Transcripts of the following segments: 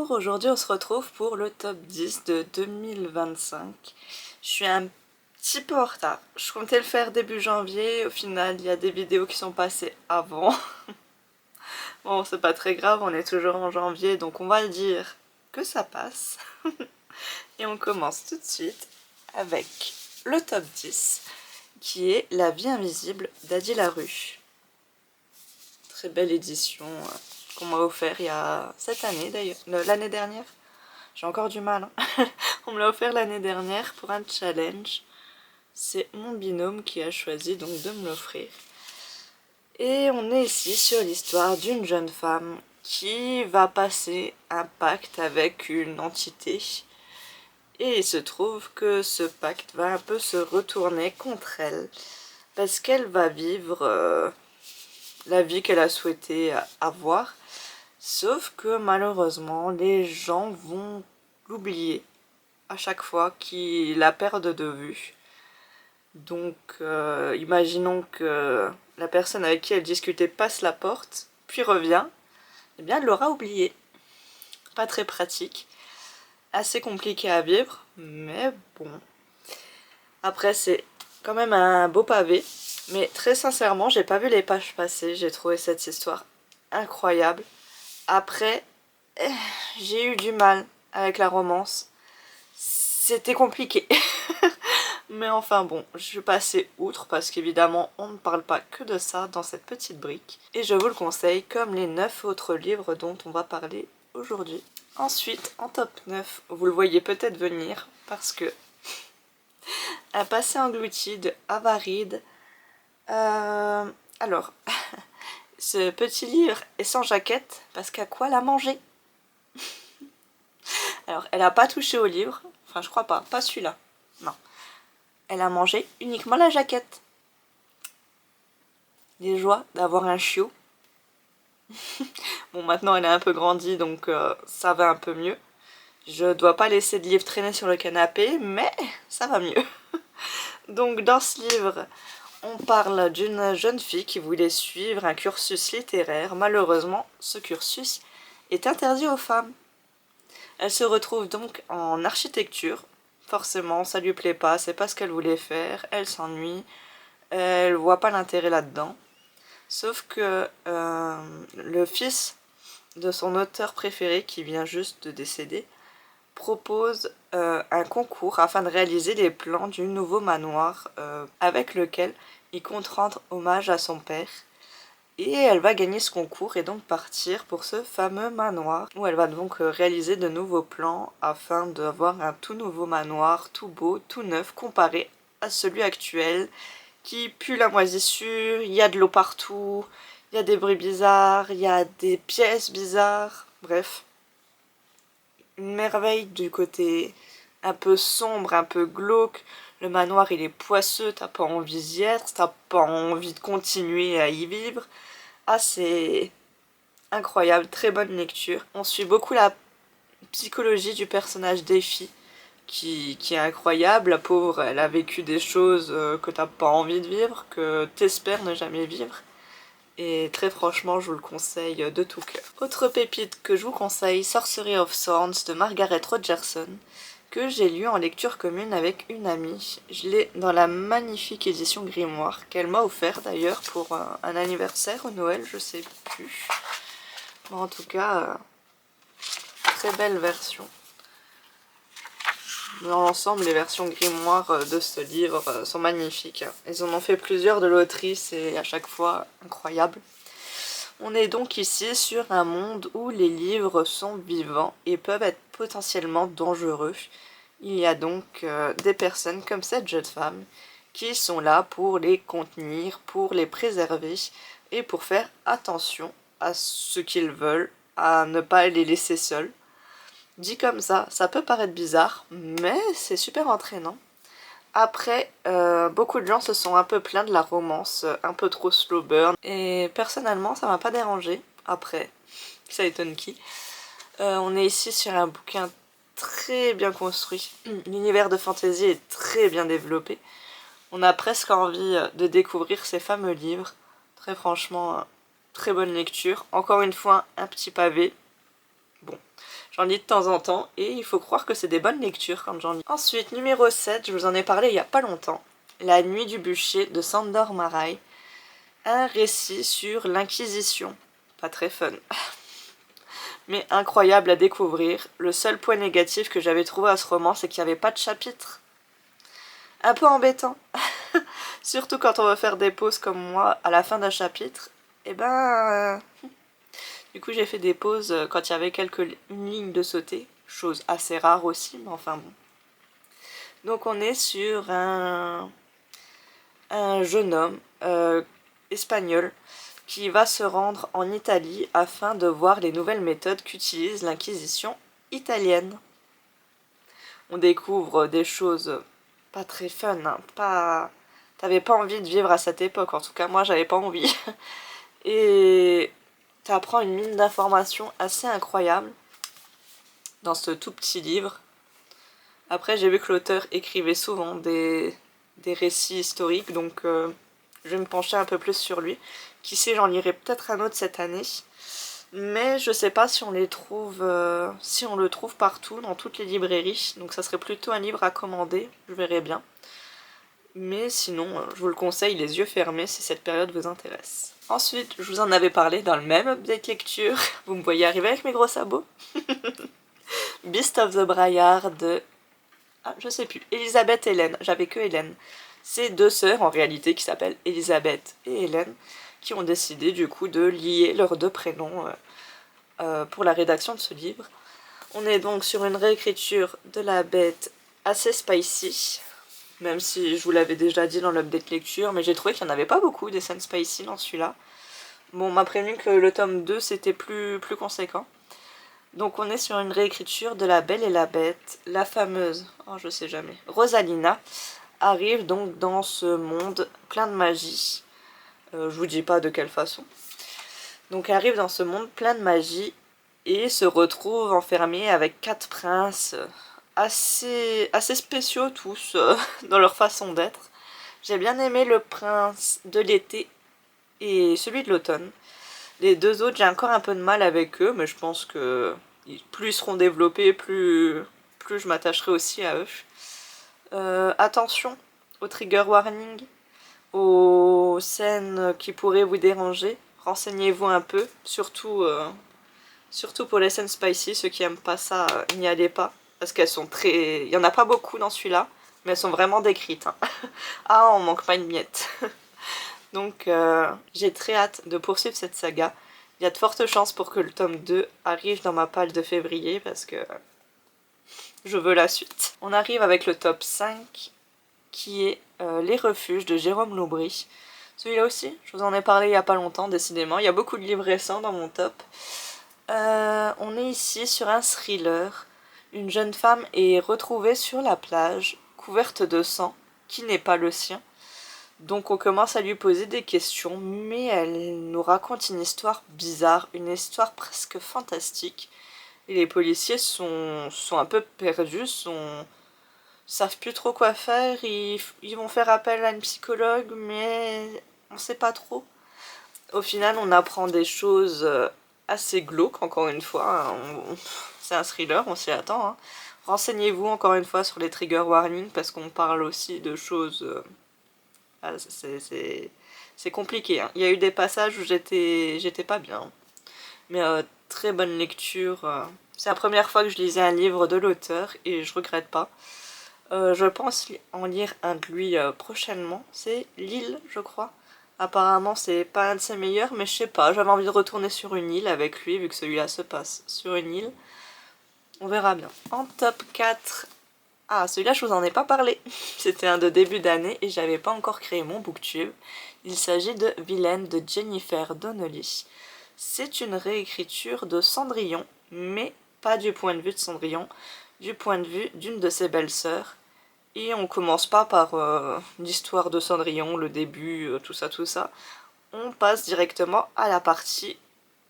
Bonjour, aujourd'hui on se retrouve pour le top 10 de 2025. Je suis un petit peu en retard. Je comptais le faire début janvier, au final il y a des vidéos qui sont passées avant. Bon, c'est pas très grave, on est toujours en janvier, donc on va le dire que ça passe. Et on commence tout de suite avec le top 10, qui est La vie invisible d'Adi Larue. Très belle édition qu'on m'a offert il y a cette année d'ailleurs, l'année dernière. J'ai encore du mal, hein. On me l'a offert l'année dernière pour un challenge. C'est mon binôme qui a choisi donc de me l'offrir. Et on est ici sur l'histoire d'une jeune femme qui va passer un pacte avec une entité. Et il se trouve que ce pacte va un peu se retourner contre elle. Parce qu'elle va vivre la vie qu'elle a souhaité avoir. Sauf que malheureusement, les gens vont l'oublier à chaque fois qu'ils la perdent de vue. Donc, imaginons que la personne avec qui elle discutait passe la porte, puis revient, eh bien elle l'aura oublié. Pas très pratique, assez compliqué à vivre, mais bon. Après, c'est quand même un beau pavé, mais très sincèrement, j'ai pas vu les pages passer, j'ai trouvé cette histoire incroyable. Après, j'ai eu du mal avec la romance. C'était compliqué. Mais enfin bon, je suis passée outre parce qu'évidemment on ne parle pas que de ça dans cette petite brique. Et je vous le conseille comme les 9 autres livres dont on va parler aujourd'hui. Ensuite, en top 9, vous le voyez peut-être venir parce que Un passé englouti de Avaride. Alors, ce petit livre est sans jaquette parce qu'à quoi la manger? Alors, elle a pas touché au livre, enfin je crois pas celui-là, non. Elle a mangé uniquement la jaquette. Les joies d'avoir un chiot. Bon, maintenant elle est un peu grandie, donc ça va un peu mieux. Je dois pas laisser de livre traîner sur le canapé, mais ça va mieux. Donc dans ce livre, on parle d'une jeune fille qui voulait suivre un cursus littéraire. Malheureusement, ce cursus est interdit aux femmes. Elle se retrouve donc en architecture. Forcément, ça lui plaît pas, c'est pas ce qu'elle voulait faire, elle s'ennuie, elle voit pas l'intérêt là-dedans. Sauf que le fils de son auteur préféré, qui vient juste de décéder, propose un concours afin de réaliser les plans du nouveau manoir avec lequel il compte rendre hommage à son père. Et elle va gagner ce concours et donc partir pour ce fameux manoir où elle va donc réaliser de nouveaux plans afin d'avoir un tout nouveau manoir, tout beau, tout neuf, comparé à celui actuel qui pue la moisissure, il y a de l'eau partout, il y a des bruits bizarres, il y a des pièces bizarres, bref. Une merveille du côté un peu sombre, un peu glauque. Le manoir il est poisseux, t'as pas envie d'y être, t'as pas envie de continuer à y vivre. Ah, c'est incroyable, très bonne lecture. On suit beaucoup la psychologie du personnage d'Effie, qui est incroyable. La pauvre, elle a vécu des choses que t'as pas envie de vivre, que t'espères ne jamais vivre. Et très franchement, je vous le conseille de tout cœur. Autre pépite que je vous conseille, Sorcery of Thorns de Margaret Rogerson, que j'ai lu en lecture commune avec une amie. Je l'ai dans la magnifique édition Grimoire, qu'elle m'a offert d'ailleurs pour un anniversaire ou Noël, je sais plus. Bon, en tout cas, très belle version. Dans l'ensemble, les versions Grimoire de ce livre sont magnifiques. Ils en ont fait plusieurs de l'autrice et à chaque fois incroyable. On est donc ici sur un monde où les livres sont vivants et peuvent être potentiellement dangereux. Il y a donc des personnes comme cette jeune femme qui sont là pour les contenir, pour les préserver et pour faire attention à ce qu'ils veulent, à ne pas les laisser seuls. Dit comme ça peut paraître bizarre, mais c'est super entraînant. Après, beaucoup de gens se sont un peu plaints de la romance, un peu trop slow burn, et personnellement ça m'a pas dérangé. Après, ça étonne qui. On est ici sur un bouquin très bien construit, l'univers de fantasy est très bien développé. On a presque envie de découvrir ces fameux livres. Très franchement, très bonne lecture. Encore une fois, un petit pavé. Bon, j'en lis de temps en temps et il faut croire que c'est des bonnes lectures quand j'en lis. Ensuite, numéro 7, je vous en ai parlé il y a pas longtemps. La nuit du bûcher de Sandor Márai. Un récit sur l'Inquisition. Pas très fun. Mais incroyable à découvrir. Le seul point négatif que j'avais trouvé à ce roman, c'est qu'il n'y avait pas de chapitre. Un peu embêtant. Surtout quand on va faire des pauses comme moi à la fin d'un chapitre. Et ben... Du coup j'ai fait des pauses quand il y avait une ligne de sauter. Chose assez rare aussi, mais enfin bon. Donc on est sur un jeune homme espagnol qui va se rendre en Italie afin de voir les nouvelles méthodes qu'utilise l'Inquisition italienne. On découvre des choses pas très fun, hein, pas... T'avais pas envie de vivre à cette époque, en tout cas moi j'avais pas envie. Et t'apprends une mine d'informations assez incroyable dans ce tout petit livre. Après j'ai vu que l'auteur écrivait souvent des récits historiques, donc je vais me pencher un peu plus sur lui. Qui sait, j'en lirai peut-être un autre cette année. Mais je sais pas si on les trouve, si on le trouve partout, dans toutes les librairies. Donc ça serait plutôt un livre à commander, je verrai bien. Mais sinon, je vous le conseille les yeux fermés si cette période vous intéresse. Ensuite, je vous en avais parlé dans le même update lecture. Vous me voyez arriver avec mes gros sabots. Beast of the Briar de... Ah, je sais plus. Elisabeth et Hélène. J'avais que Hélène. C'est deux sœurs en réalité qui s'appellent Elisabeth et Hélène qui ont décidé du coup de lier leurs deux prénoms pour la rédaction de ce livre. On est donc sur une réécriture de la bête assez spicy, même si je vous l'avais déjà dit dans l'update lecture, mais j'ai trouvé qu'il n'y en avait pas beaucoup des scènes spicy dans celui-là. Bon, on m'a prévenu que le tome 2 c'était plus conséquent. Donc on est sur une réécriture de La Belle et la Bête. La fameuse, oh je sais jamais, Rosalina arrive donc dans ce monde plein de magie. Je vous dis pas de quelle façon. Donc elle arrive dans ce monde plein de magie et se retrouve enfermée avec 4 princes assez spéciaux tous dans leur façon d'être. J'ai bien aimé le prince de l'été et celui de l'automne. Les deux autres, j'ai encore un peu de mal avec eux, mais je pense que plus ils seront développés, plus je m'attacherai aussi à eux. Attention au trigger warning, aux scènes qui pourraient vous déranger. Renseignez-vous un peu, surtout pour les scènes spicy, ceux qui aiment pas ça, n'y allez pas. Parce qu'elles sont très... Il y en a pas beaucoup dans celui-là, mais elles sont vraiment décrites. Hein. Ah, on manque pas une miette. Donc j'ai très hâte de poursuivre cette saga. Il y a de fortes chances pour que le tome 2 arrive dans ma palle de février parce que je veux la suite. On arrive avec le top 5 qui est Les Refuges de Jérôme Laubry. Celui-là aussi, je vous en ai parlé il n'y a pas longtemps, décidément. Il y a beaucoup de livres récents dans mon top. On est ici sur un thriller. Une jeune femme est retrouvée sur la plage, couverte de sang, qui n'est pas le sien. Donc on commence à lui poser des questions, mais elle nous raconte une histoire bizarre, une histoire presque fantastique. Et les policiers sont un peu perdus, savent plus trop quoi faire, ils vont faire appel à une psychologue, mais on sait pas trop. Au final, on apprend des choses assez glauques, encore une fois. C'est un thriller, on s'y attend. Hein. Renseignez-vous encore une fois sur les trigger warnings, parce qu'on parle aussi de choses... c'est compliqué. Hein. Il y a eu des passages où j'étais pas bien. Mais très bonne lecture. C'est la première fois que je lisais un livre de l'auteur et je regrette pas. Je pense en lire un de lui prochainement. C'est L'île, je crois. Apparemment, c'est pas un de ses meilleurs, mais je sais pas. J'avais envie de retourner sur une île avec lui, vu que celui-là se passe sur une île. On verra bien. En top 4... Ah, celui-là, je vous en ai pas parlé. C'était un de début d'année et j'avais pas encore créé mon booktube. Il s'agit de Vilaine de Jennifer Donnelly. C'est une réécriture de Cendrillon, mais pas du point de vue de Cendrillon, du point de vue d'une de ses belles-sœurs. Et on commence pas par l'histoire de Cendrillon, le début, tout ça, tout ça. On passe directement à la partie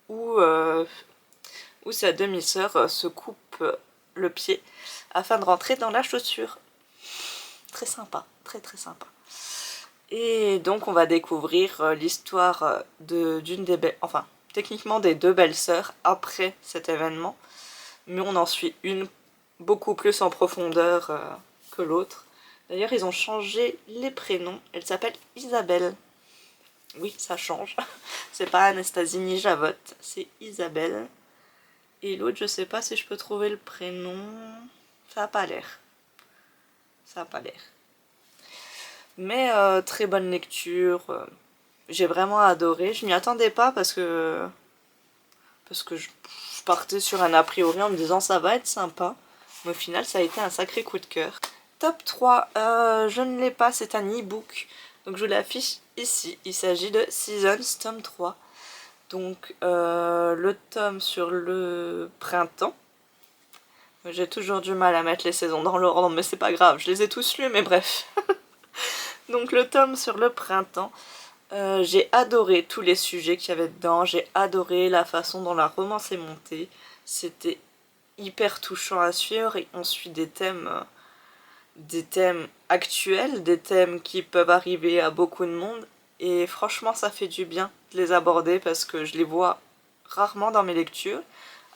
où sa demi-sœur se coupe le pied afin de rentrer dans la chaussure. Très sympa, très très sympa. Et donc on va découvrir l'histoire d'une des techniquement des deux belles sœurs après cet événement, mais on en suit une beaucoup plus en profondeur que l'autre. D'ailleurs, ils ont changé les prénoms. Elle s'appelle Isabelle. Oui, ça change. C'est pas Anastasie ni Javotte, c'est Isabelle. Et l'autre, je sais pas si je peux trouver le prénom. Ça a pas l'air. Ça a pas l'air. Mais très bonne lecture. J'ai vraiment adoré. Je m'y attendais pas parce que je partais sur un a priori en me disant ça va être sympa. Mais au final, ça a été un sacré coup de cœur. Top 3, je ne l'ai pas, c'est un e-book. Donc je vous l'affiche ici. Il s'agit de Seasons, tome 3. Donc le tome sur le printemps. J'ai toujours du mal à mettre les saisons dans l'ordre, mais c'est pas grave, je les ai tous lus, mais bref. Donc le tome sur le printemps. J'ai adoré tous les sujets qu'il y avait dedans, j'ai adoré la façon dont la romance est montée. C'était hyper touchant à suivre et on suit des thèmes actuels, des thèmes qui peuvent arriver à beaucoup de monde. Et franchement, ça fait du bien de les aborder parce que je les vois rarement dans mes lectures.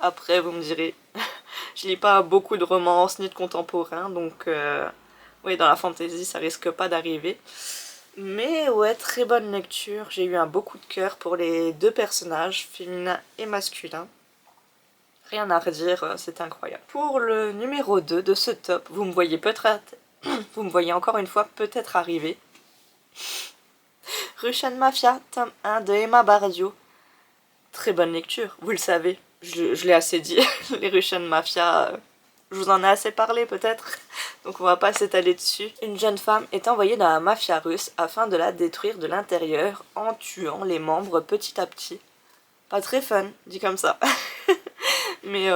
Après, vous me direz, je lis pas beaucoup de romances ni de contemporains, donc oui, dans la fantasy, ça risque pas d'arriver. Mais ouais, très bonne lecture. J'ai eu un beau coup de cœur pour les deux personnages, féminin et masculin. Rien à redire, c'est incroyable. Pour le numéro 2 de ce top, vous me voyez peut-être... vous me voyez encore une fois peut-être arriver. Russian Mafia, tome 1 de Emma Bardio. Très bonne lecture, vous le savez. Je l'ai assez dit. Les Russian Mafia, je vous en ai assez parlé peut-être. Donc on va pas s'étaler dessus. Une jeune femme est envoyée dans la mafia russe afin de la détruire de l'intérieur en tuant les membres petit à petit. Pas très fun, dit comme ça. Mais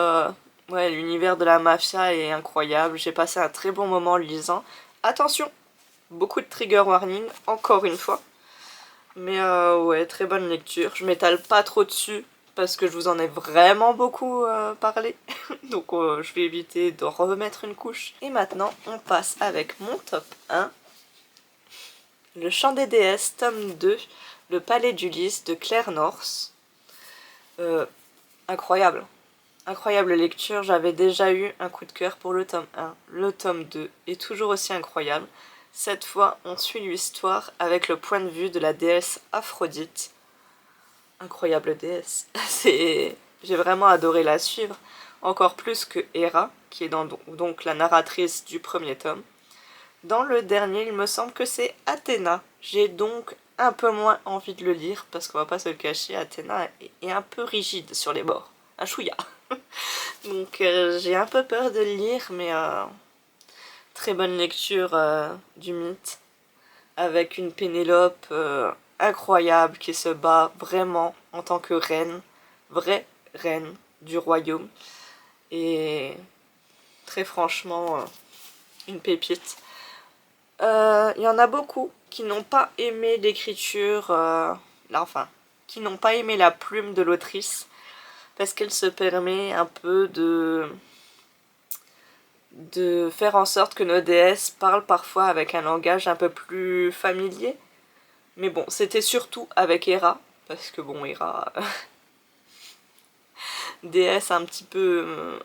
ouais, l'univers de la mafia est incroyable. J'ai passé un très bon moment en le lisant. Attention, beaucoup de trigger warning, encore une fois. Mais ouais, très bonne lecture. Je m'étale pas trop dessus parce que je vous en ai vraiment beaucoup parlé. Donc je vais éviter de remettre une couche. Et maintenant, on passe avec mon top 1. Le Chant des déesses, tome 2, Le palais d'Ulysse de Claire North. Incroyable. Incroyable lecture, j'avais déjà eu un coup de cœur pour le tome 1. Le tome 2 est toujours aussi incroyable. Cette fois, on suit l'histoire avec le point de vue de la déesse Aphrodite. Incroyable déesse. J'ai vraiment adoré la suivre. Encore plus que Héra, qui est donc la narratrice du premier tome. Dans le dernier, il me semble que c'est Athéna. J'ai donc un peu moins envie de le lire, parce qu'on va pas se le cacher, Athéna est un peu rigide sur les bords. Un chouïa. Donc j'ai un peu peur de le lire, mais très bonne lecture du mythe. Avec une Pénélope incroyable qui se bat vraiment en tant que reine, vraie reine du royaume. Et très franchement, une pépite. Il y en a beaucoup qui n'ont pas aimé l'écriture, enfin, qui n'ont pas aimé la plume de l'autrice, parce qu'elle se permet un peu de faire en sorte que nos déesses parlent parfois avec un langage un peu plus familier. Mais bon, c'était surtout avec Héra, parce que bon, Héra, déesse un petit peu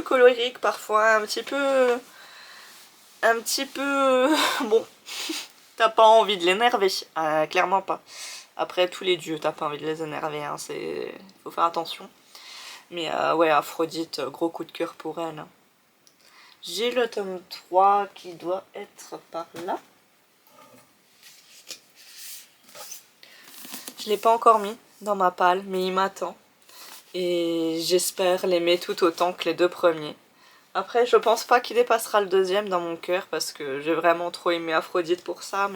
colérique parfois, un petit peu, bon, t'as pas envie de l'énerver, clairement pas. Après, tous les dieux, t'as pas envie de les énerver, hein, faut faire attention. Mais ouais, Aphrodite, gros coup de cœur pour elle. J'ai le tome 3 qui doit être par là. Je l'ai pas encore mis dans ma palle, mais il m'attend. Et j'espère l'aimer tout autant que les deux premiers. Après, je pense pas qu'il dépassera le deuxième dans mon cœur, parce que j'ai vraiment trop aimé Aphrodite pour ça,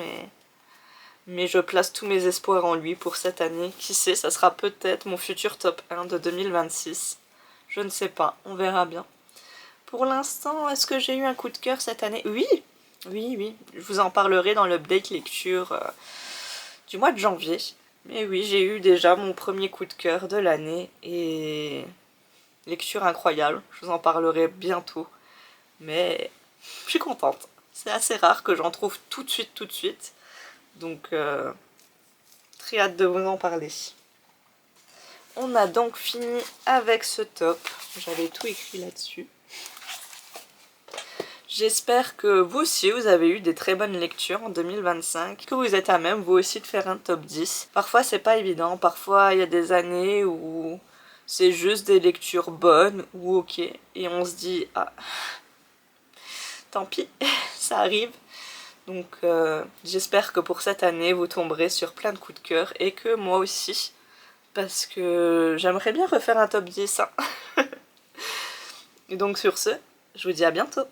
mais je place tous mes espoirs en lui pour cette année. Qui sait, ça sera peut-être mon futur top 1 de 2026. Je ne sais pas, on verra bien. Pour l'instant, est-ce que j'ai eu un coup de cœur cette année? Oui, oui, oui. Je vous en parlerai dans l'update lecture du mois de janvier. Mais oui, j'ai eu déjà mon premier coup de cœur de l'année et lecture incroyable. Je vous en parlerai bientôt. Mais je suis contente. C'est assez rare que j'en trouve tout de suite. Donc, très hâte de vous en parler. On a donc fini avec ce top. J'avais tout écrit là-dessus. J'espère que vous aussi vous avez eu des très bonnes lectures en 2025, que vous êtes à même vous aussi de faire un top 10. Parfois c'est pas évident, parfois il y a des années où c'est juste des lectures bonnes ou ok et on se dit ah tant pis, ça arrive. Donc j'espère que pour cette année vous tomberez sur plein de coups de cœur et que moi aussi, parce que j'aimerais bien refaire un top 10 hein. Et donc sur ce, je vous dis à bientôt.